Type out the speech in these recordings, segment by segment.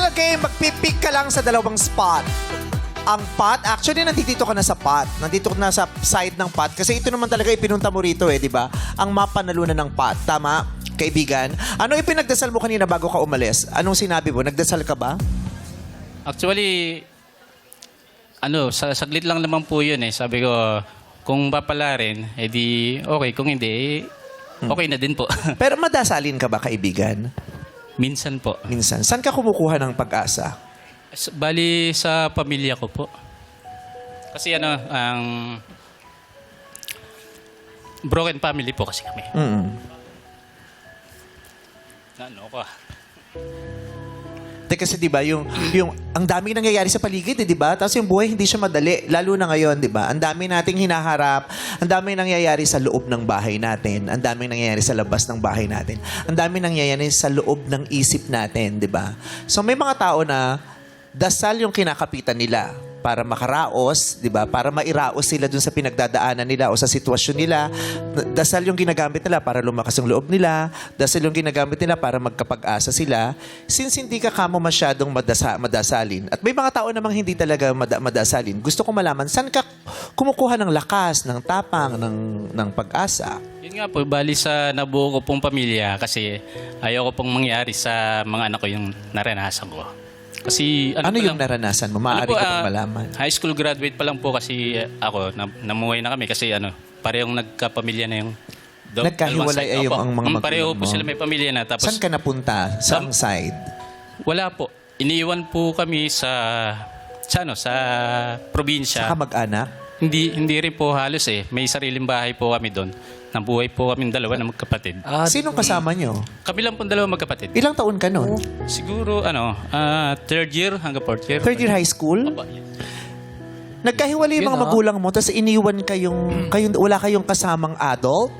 Final game, magpipick ka lang sa dalawang spot. Ang pot, actually nandito ka na sa pot. Nandito ka na sa side ng pot. Kasi ito naman talaga ipinunta mo rito di ba? Ang mapanalunan ng pot. Tama, kaibigan? Ano ipinagdasal mo kanina bago ka umalis? Anong sinabi mo? Nagdasal ka ba? Actually, saglit lang naman po yun eh. Sabi ko, kung papalarin, edi okay. Kung hindi, okay na din po. Pero madasalin ka ba, kaibigan? Minsan po. Minsan. Saan ka kumukuha ng pag-asa? Bali sa pamilya ko po. Kasi ang broken family po kasi kami. Ano ko Kasi 'di ba yung ang daming nangyayari sa paligid, 'di ba? Tapos yung buhay hindi siya madali, lalo na ngayon, 'di ba? Ang dami nating hinaharap, ang daming nangyayari sa loob ng bahay natin, ang daming nangyayari sa labas ng bahay natin, ang daming nangyayari sa loob ng isip natin, 'di ba? So may mga tao na dasal yung kinakapitan nila para makaraos, 'di ba? Para mairaos sila dun sa pinagdadaanan nila o sa sitwasyon nila. Dasal yung ginagamit nila para lumakas yung loob nila. Dasal yung ginagamit nila para magkapag-asa sila. Since hindi ka kamo masyadong madasalin. At may mga tao namang hindi talaga madasalin. Gusto ko malaman, saan ka kumukuha ng lakas, ng tapang, ng pag-asa? Yun nga po, bali sa nabuo ko pong pamilya kasi ayoko pong mangyari sa mga anak ko yung naranasan ko. Kasi Ano yung naranasan mo? Maaari ko pang malaman. High school graduate pa lang po kasi ako, namuhay na kami kasi parehong nagkapamilya na yung Nagkahiwalay ay yung ang mga magulang pareho po mo. sila may pamilya na. Tapos, Saan ka napunta? Saan side? wala po. Iniiwan po kami sa probinsya. Sa kamag-anak? Hindi rin po halos eh. May sariling bahay po kami doon. Nabuhay po kami dalawa na magkapatid. Sinong kasama nyo? Kami lang po dalawa magkapatid. Ilang taon ka nun? Siguro, third year hanggang fourth year. Third year high school? Opo. Nagkahiwalay yung mga magulang mo, tapos iniwan wala kayong kasamang adult?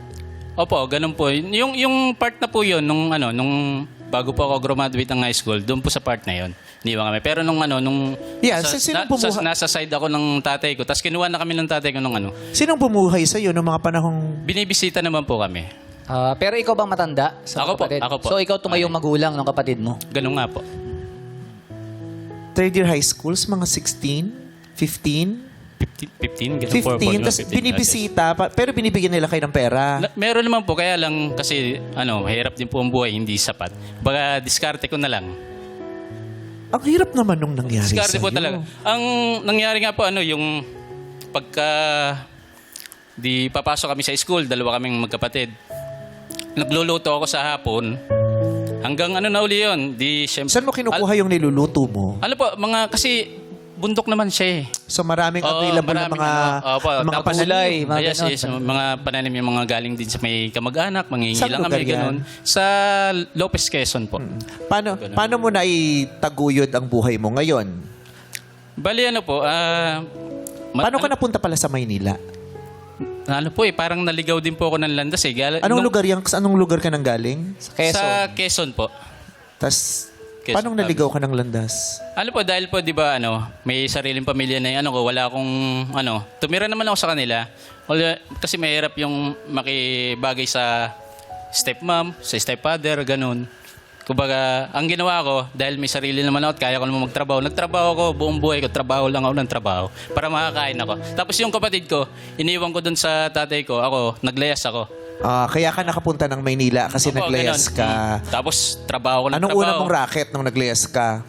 Opo, ganun po. Yung part na po yun, nung bago po ako graduate ng high school, doon po sa part na yun. Iniwan kami. Pero Yeah, sinong bumuhay? nasa side ako ng tatay ko, tapos kinuha na kami ng tatay ko Sinong bumuhay sa'yo noong mga panahong... binibisita naman po kami. Pero ikaw bang matanda sa Ako po, kapatid? ako po. So ikaw tumayong magulang ng kapatid mo? Ganun nga po. Third year high schools, mga 16? 15? 15, ganun po. 15, tapos binibisita, pero binibigyan nila kayo ng pera. Meron naman po, kaya lang kasi, mahirap din po ang buhay, hindi sapat. Baga, diskarte ko na lang. Ang hirap naman nung nangyari Diskarte sa'yo. po talaga. Ang nangyari nga po, yung pagka di papasok kami sa school, dalawa kaming magkapatid. Nagluluto ako sa hapon. Hanggang na uli yun. Saan mo kinukuha yung niluluto mo? Kasi bundok naman siya eh. So maraming available na mga tapos, pananim. mga yes, ganon. yes, mga pananim yung mga galing din sa may kamag-anak, mangingi Saan lang lugar kami, yan? ganun. Sa Lopez, Quezon po. Paano mo na itaguyod ang buhay mo ngayon? Bali po, Paano ka napunta pala sa Maynila? parang naligaw din po ako ng landas eh. Anong lugar ka nang galing? Sa Quezon po. Tas Quezon, paano naligaw ka ng landas? Dahil po, di ba, may sariling pamilya na yung wala akong, tumira naman ako sa kanila. Kasi mahirap yung makibagay sa stepmom, sa stepfather, ganun. Kumbaga, ang ginawa ko, dahil may sarili naman ako at kaya ko naman magtrabaho, nagtrabaho ako, buong buhay ko, trabaho lang ako ng trabaho para makakain ako. Tapos yung kapatid ko, iniwan ko dun sa tatay ko, naglayas ako. Kaya ka nakapunta ng Maynila kasi Opo, naglayas ganun. ka. Tapos, trabaho ko ng Anong trabaho. una mong racket nung naglayas ka?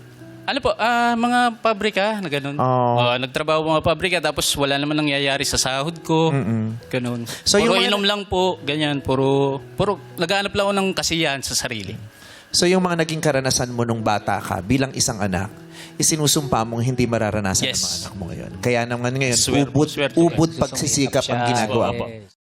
Mga pabrika na ganun. Nagtrabaho mga pabrika tapos wala naman nangyayari sa sahod ko. Ganun. So, Puro yung mga- inom lang po, ganyan. Puro naghahanap lang ako ng kasiyahan sa sarili. So yung mga naging karanasan mo nung bata ka bilang isang anak, isinusumpa mong hindi mararanasan ng Yes. mga anak mo ngayon. Kaya naman ngayon, Swerte. ubod pagsisikap ang Siya. ginagawa mo. Opo.